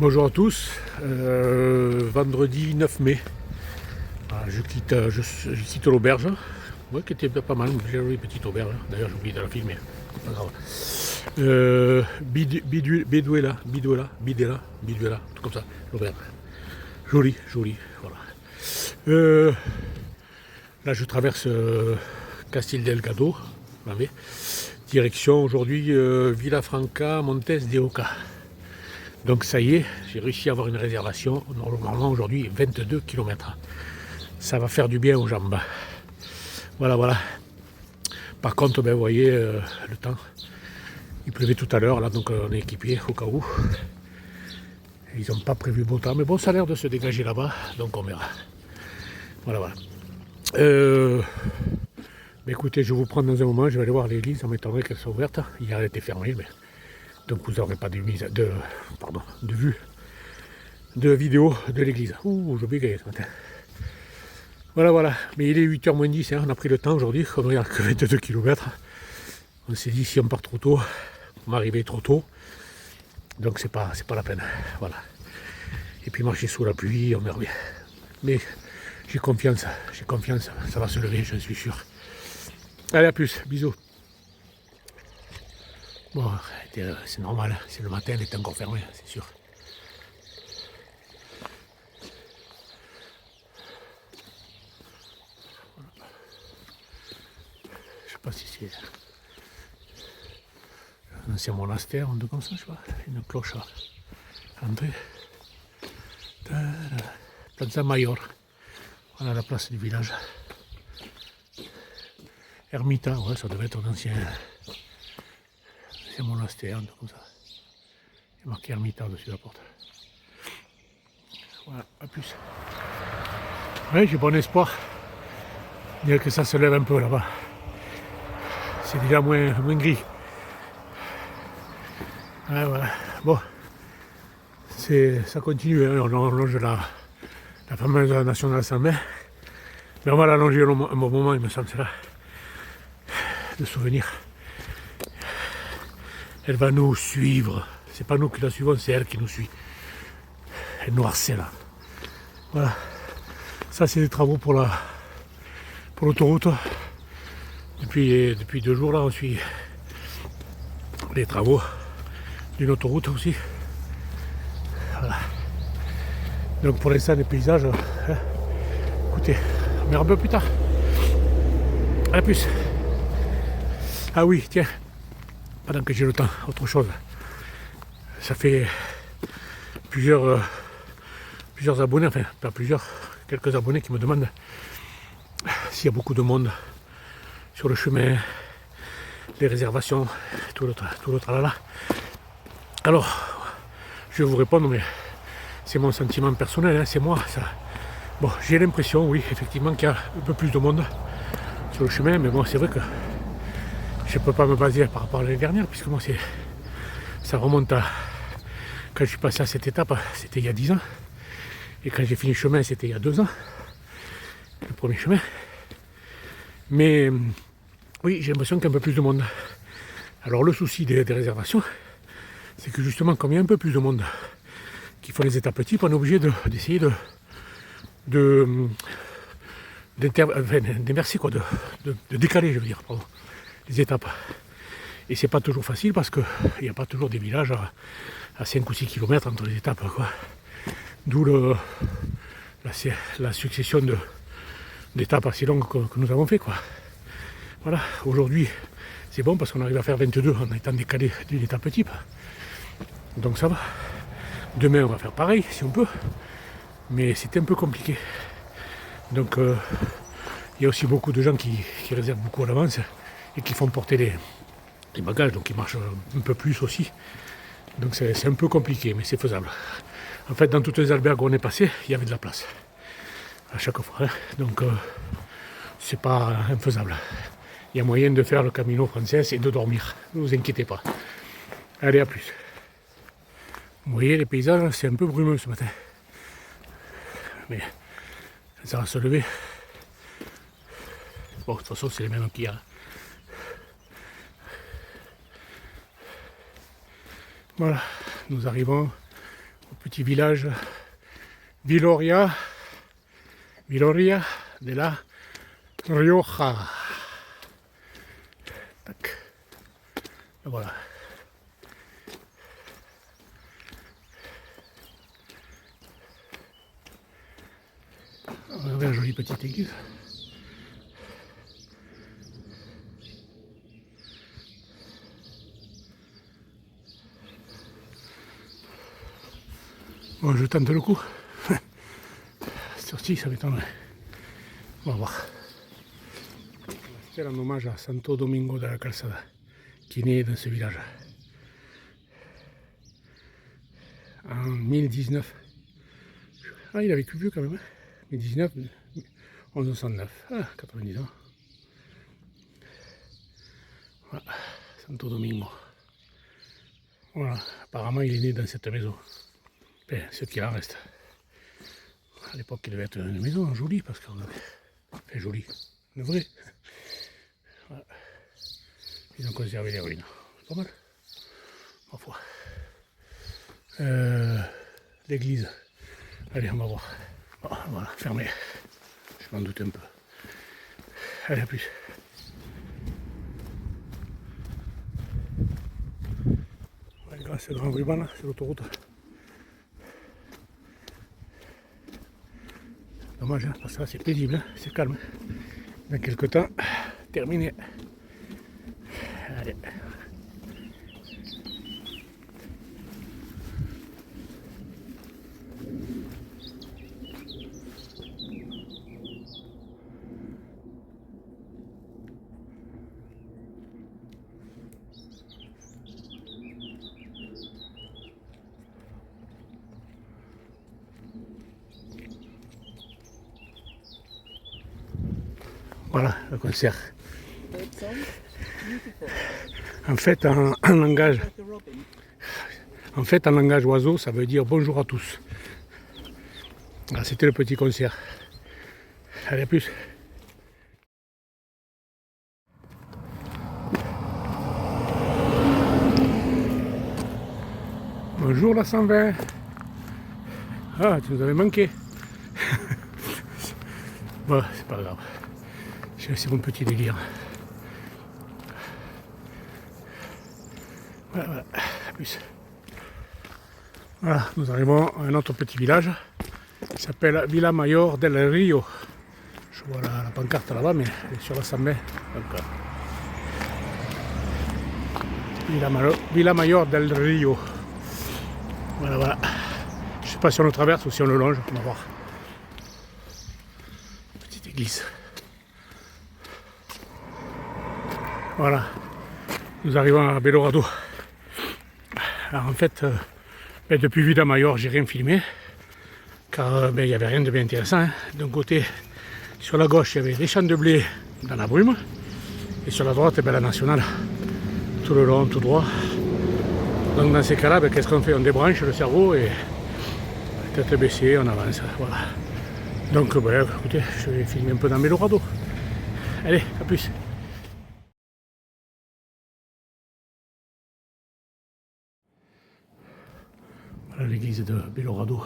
Bonjour à tous, vendredi 9 mai, voilà, je quitte l'auberge, ouais, qui était pas mal, une jolie petite auberge, d'ailleurs j'ai oublié de la filmer, pas grave. Biduela, tout comme ça, l'auberge, joli, voilà. Là je traverse Castil Delgado, direction aujourd'hui Villafranca, Montes de Oca. Donc ça y est, j'ai réussi à avoir une réservation, normalement aujourd'hui 22 km. Ça va faire du bien aux jambes. Voilà. Par contre, vous voyez le temps, il pleuvait tout à l'heure, là donc on est équipé au cas où. Ils n'ont pas prévu beau temps, mais bon, ça a l'air de se dégager là-bas, donc on verra. Voilà. Mais écoutez, je vous prends dans un moment, je vais aller voir l'église, ça m'étonnerait qu'elle soit ouverte. Hier elle était fermée, mais donc vous n'aurez pas de vue, de vidéo de l'église. Ouh, j'ai bégayé ce matin. Voilà. Mais il est 8h moins 10, hein. On a pris le temps aujourd'hui, on regarde que 22 km. On s'est dit si on part trop tôt, on va arriver trop tôt. Donc c'est pas la peine. Voilà. Et puis marcher sous la pluie, on verra bien. Mais j'ai confiance, ça va se lever, j'en suis sûr. Allez, à plus, bisous. Bon, c'est normal, c'est le matin, elle est encore fermée, c'est sûr. Je sais pas si c'est un ancien monastère, un truc comme ça, je sais pas. Une cloche à l'entrée. Plaza Mayor. Voilà la place du village. Ermita, ouais, ça devait être un ancien monastère, un truc comme ça. Il y a marqué Ermita dessus de la porte. Voilà, à plus. Oui, j'ai bon espoir. Dire que ça se lève un peu là-bas. C'est déjà moins gris. Ouais, voilà. Bon, ça continue, hein. On longe la fameuse nationale 120. Mais on va l'allonger un bon moment, il me semble, c'est là. De souvenir. Elle va nous suivre. C'est pas nous qui la suivons, c'est elle qui nous suit. Elle nous harcèle. Voilà. Ça, c'est des travaux pour l'autoroute. Depuis 2 jours là, on suit les travaux d'une autoroute aussi. Voilà. Donc pour l'instant, les paysages, écoutez, on verra un peu plus tard. À plus. Ah oui, tiens, pendant que j'ai le temps, autre chose. Ça fait plusieurs abonnés, enfin pas plusieurs, quelques abonnés qui me demandent s'il y a beaucoup de monde sur le chemin, les réservations, tout le tralala. Alors, je vais vous répondre, mais c'est mon sentiment personnel, hein, c'est moi. Ça. Bon, j'ai l'impression, oui, effectivement, qu'il y a un peu plus de monde sur le chemin, mais bon, c'est vrai que je ne peux pas me baser par rapport à l'année dernière, puisque moi, ça remonte à... Quand je suis passé à cette étape, c'était il y a 10 ans. Et quand j'ai fini le chemin, c'était il y a 2 ans. Le premier chemin. Mais oui, j'ai l'impression qu'il y a un peu plus de monde. Alors le souci des réservations, c'est que justement, comme il y a un peu plus de monde qui font les étapes types, on est obligé d'essayer d'inverser, quoi, de décaler, je veux dire, pardon, les étapes. Et c'est pas toujours facile parce qu'il n'y a pas toujours des villages à 5 ou 6 km entre les étapes, quoi. D'où la succession d'étapes assez longues que nous avons fait, quoi. Voilà, aujourd'hui c'est bon parce qu'on arrive à faire 22 en étant décalé d'une étape type. Donc ça va. Demain on va faire pareil si on peut. Mais c'était un peu compliqué. Donc il y a aussi beaucoup de gens qui réservent beaucoup à l'avance et qui font porter les bagages, donc ils marchent un peu plus aussi. Donc c'est un peu compliqué, mais c'est faisable. En fait, dans toutes les albergues où on est passé, il y avait de la place. À chaque fois. Hein. Donc c'est pas infaisable. Il y a moyen de faire le Camino français et de dormir. Ne vous inquiétez pas. Allez, à plus. Vous voyez, les paysages, c'est un peu brumeux ce matin. Mais ça va se lever. Bon, de toute façon, c'est les mêmes qu'il y a. Voilà, nous arrivons au petit village Viloria de la Rioja. Tac. Et voilà. Regardez la jolie petite église. Bon, je tente le coup. Sorti, ça m'étonnerait. On va voir. C'est un hommage à Santo Domingo de la Calzada, qui est né dans ce village. En 1019. Ah, il a vécu vieux quand même. 1019, 1109. Ah, 90 ans. Voilà, Santo Domingo. Voilà, apparemment il est né dans cette maison. Enfin, ce qu'il en reste. À l'époque, il devait être une maison jolie, parce qu'on avait fait jolie, une vraie. Voilà. Ils ont conservé les ruines. C'est pas mal, ma foi. L'église. Allez, on va voir. Bon, voilà, fermé. Je m'en doute un peu. Allez, à plus. Grâce au grand ruban, c'est l'autoroute. Dommage, hein, parce que là c'est paisible, hein, c'est calme. Dans quelques temps, terminé. Allez. Voilà le concert. En fait, en langage oiseau, ça veut dire bonjour à tous. Voilà, c'était le petit concert. Allez, à plus. Bonjour la 120. Ah, tu nous avais manqué. Bon, c'est pas grave. C'est mon petit délire. Voilà, voilà, à plus. Voilà, nous arrivons à un autre petit village qui s'appelle Villa Mayor del Rio. Je vois la pancarte là-bas, mais elle est sur la 120. Donc, Villa Mayor del Rio. Voilà, voilà. Je ne sais pas si on le traverse ou si on le longe, on va voir. Petite église. Voilà, nous arrivons à Belorado. Alors en fait, depuis Villa Mayor, j'ai rien filmé, car il n'y avait rien de bien intéressant. Hein. D'un côté, sur la gauche, il y avait des champs de blé dans la brume, et sur la droite, la nationale, tout le long, tout droit. Donc dans ces cas-là, qu'est-ce qu'on fait? On débranche le cerveau et tête baissée, on avance. Voilà. Donc écoutez, je vais filmer un peu dans Belorado. Allez, à plus. Voilà l'église de Belorado.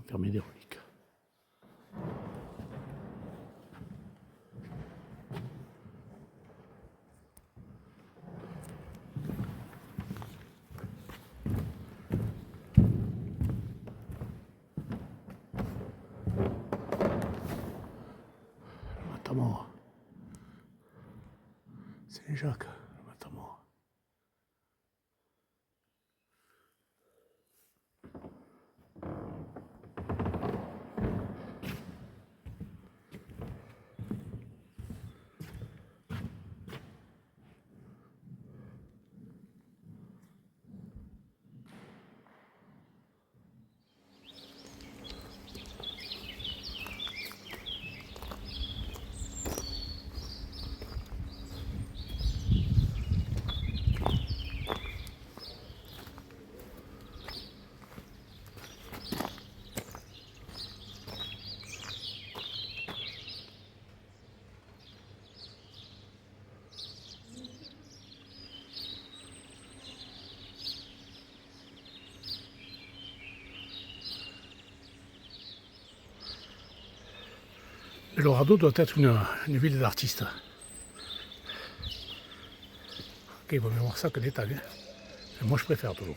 Fermer des reliques. Matamor. Saint-Jacques, Matamor. Belorado doit être une ville d'artistes. Ok, il vaut mieux voir ça que des tags. Et moi je préfère toujours.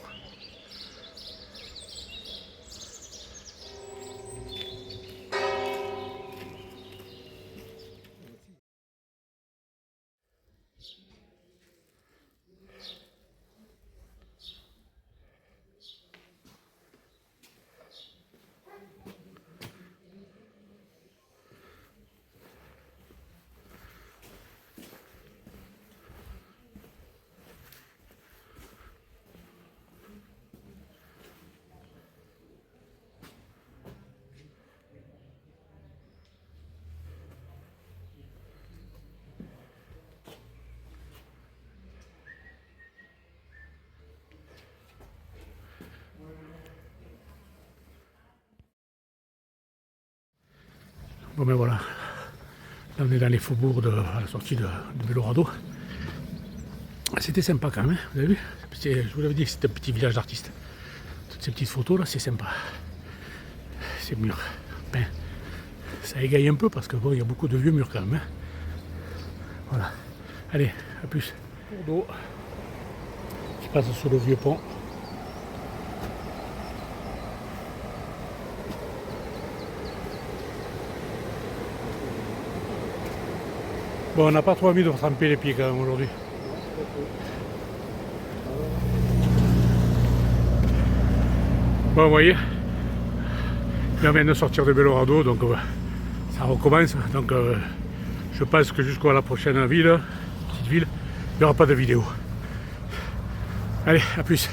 Bon ben voilà, là on est dans les faubourgs à la sortie de Belorado. C'était sympa quand même, hein, vous avez vu? Je vous l'avais dit que c'était un petit village d'artistes. Toutes ces petites photos là, c'est sympa. Ces murs, ben, ça égaye un peu parce que bon, il y a beaucoup de vieux murs quand même. Hein. Voilà, allez, à plus. Cours d'eau qui passe sur le vieux pont. Bon, on n'a pas trop envie de tremper les pieds quand même aujourd'hui. Bon, vous voyez, là on vient de sortir de Belorado, donc ça recommence. Donc je pense que jusqu'à la prochaine ville, petite ville, il n'y aura pas de vidéo. Allez, à plus.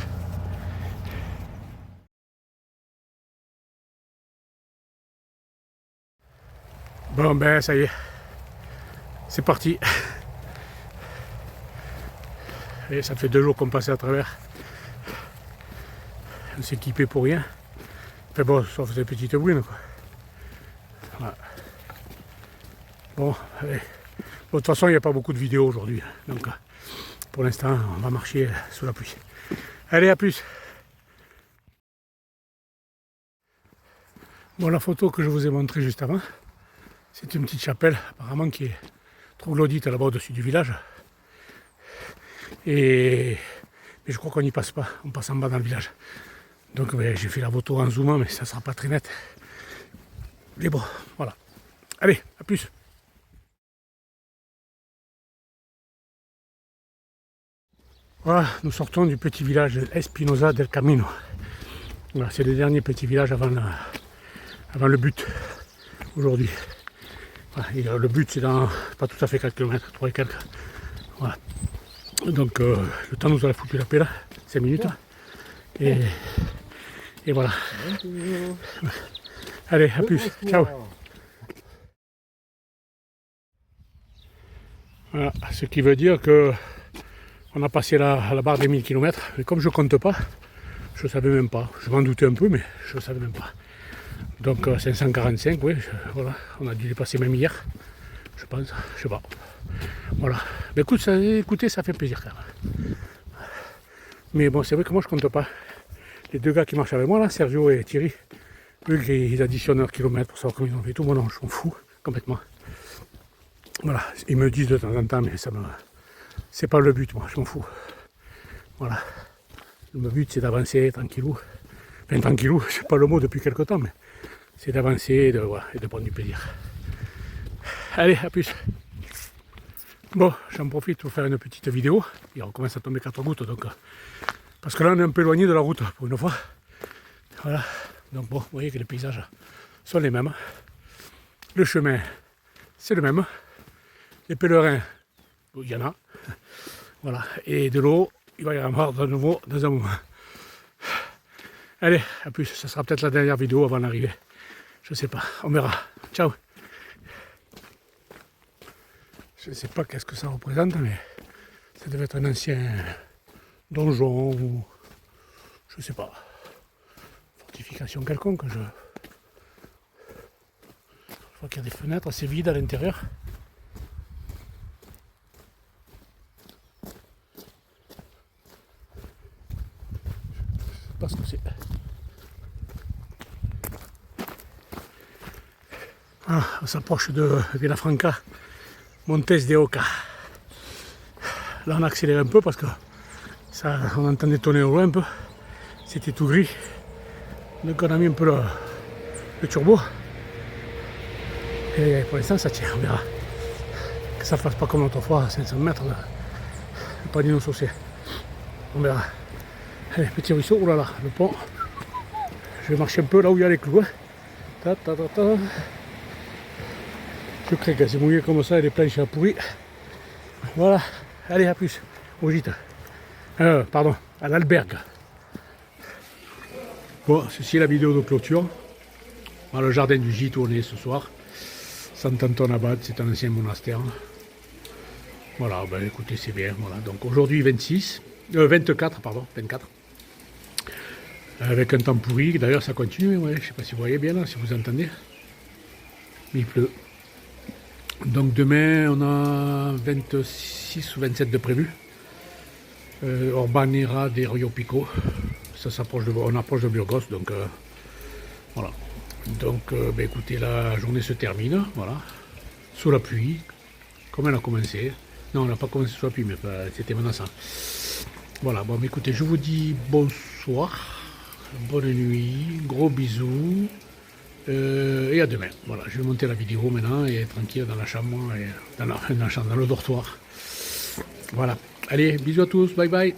Bon ben ça y est, c'est parti. Et ça fait 2 jours qu'on passait à travers. On s'est équipé pour rien. Mais bon, sauf ces petites bruines quoi. Voilà. Bon, allez. Bon, de toute façon, il n'y a pas beaucoup de vidéos aujourd'hui. Donc, pour l'instant, on va marcher sous la pluie. Allez, à plus. Bon, la photo que je vous ai montrée juste avant, c'est une petite chapelle, apparemment, qui est troglodyte là-bas au-dessus du village. Mais je crois qu'on n'y passe pas, on passe en bas dans le village. Donc ouais, j'ai fait la photo en zoomant, mais ça ne sera pas très net. Mais bon, voilà. Allez, à plus. Voilà, nous sortons du petit village Espinosa del Camino. Voilà, c'est le dernier petit village avant le but aujourd'hui. Voilà, et le but c'est dans pas tout à fait 4 km, 3 et quelques. Voilà. Donc le temps nous a foutu la paix là, 5 minutes. Et voilà. Allez, à plus. Ciao. Voilà, ce qui veut dire que on a passé la barre des 1000 km, mais comme je compte pas, je savais même pas. Je m'en doutais un peu, mais je savais même pas. Donc 545, oui, voilà, on a dû les passer même hier, je pense, je sais pas. Voilà. Mais écoutez, ça fait plaisir quand même. Mais bon, c'est vrai que moi je compte pas. Les 2 gars qui marchent avec moi là, Sergio et Thierry, eux ils additionnent leurs kilomètres pour savoir combien ils ont fait tout. Moi non, je m'en fous complètement. Voilà, ils me disent de temps en temps, mais ça me... c'est pas le but, moi, je m'en fous. Voilà. Le but c'est d'avancer tranquillou. Enfin tranquillou, c'est pas le mot depuis quelque temps, mais c'est d'avancer et de prendre du plaisir. Allez, à plus. Bon, j'en profite pour faire une petite vidéo. Il recommence à tomber 4 gouttes, donc parce que là on est un peu éloigné de la route pour une fois. Voilà. Donc bon, vous voyez que les paysages sont les mêmes. Le chemin, c'est le même. Les pèlerins, il y en a. Voilà. Et de l'eau, il va y en avoir de nouveau dans un moment. Allez, à plus. Ça sera peut-être la dernière vidéo avant l'arrivée. Je sais pas. On verra. Ciao. Je ne sais pas qu'est-ce que ça représente, mais ça devait être un ancien donjon ou je sais pas. Fortification quelconque. Je vois qu'il y a des fenêtres assez vides à l'intérieur. Je sais pas ce que c'est. Ah, on s'approche de Villafranca, Montes de Oca. Là on a accéléré un peu parce que ça, on entendait tonner au loin un peu. C'était tout gris. Donc on a mis un peu le turbo. Et pour l'instant ça tient, on verra. Que ça ne fasse pas comme l'autre fois à 500 mètres le panier saucé. On verra. Allez, petit ruisseau, oulala, le pont. Je vais marcher un peu là où il y a les clous. Hein. Ta, ta, ta, ta. Je crains que c'est mouillé comme ça et les planches à pourri. Voilà, allez à plus, au gîte. Pardon, à l'albergue. Bon, ceci est la vidéo de clôture. Dans le jardin du gîte où on est ce soir. Sant'Antoine-Abad, c'est un ancien monastère. Voilà, ben écoutez, c'est bien. Voilà. Donc aujourd'hui 24, pardon, 24. Avec un temps pourri, d'ailleurs ça continue, ouais. Je ne sais pas si vous voyez bien là, si vous entendez. Mais il pleut. Donc demain on a 26 ou 27 de prévu. Orbanera des Rio Pico. Ça s'approche on approche de Burgos, donc voilà. Donc ben écoutez, la journée se termine, voilà. Sous la pluie, comme elle a commencé. Non, elle n'a pas commencé sous la pluie, mais c'était menaçant. Voilà, bon écoutez, je vous dis bonsoir, bonne nuit, gros bisous. Et à demain. Voilà, je vais monter la vidéo maintenant et être tranquille dans la chambre et dans le dortoir. Voilà. Allez, bisous à tous, bye bye.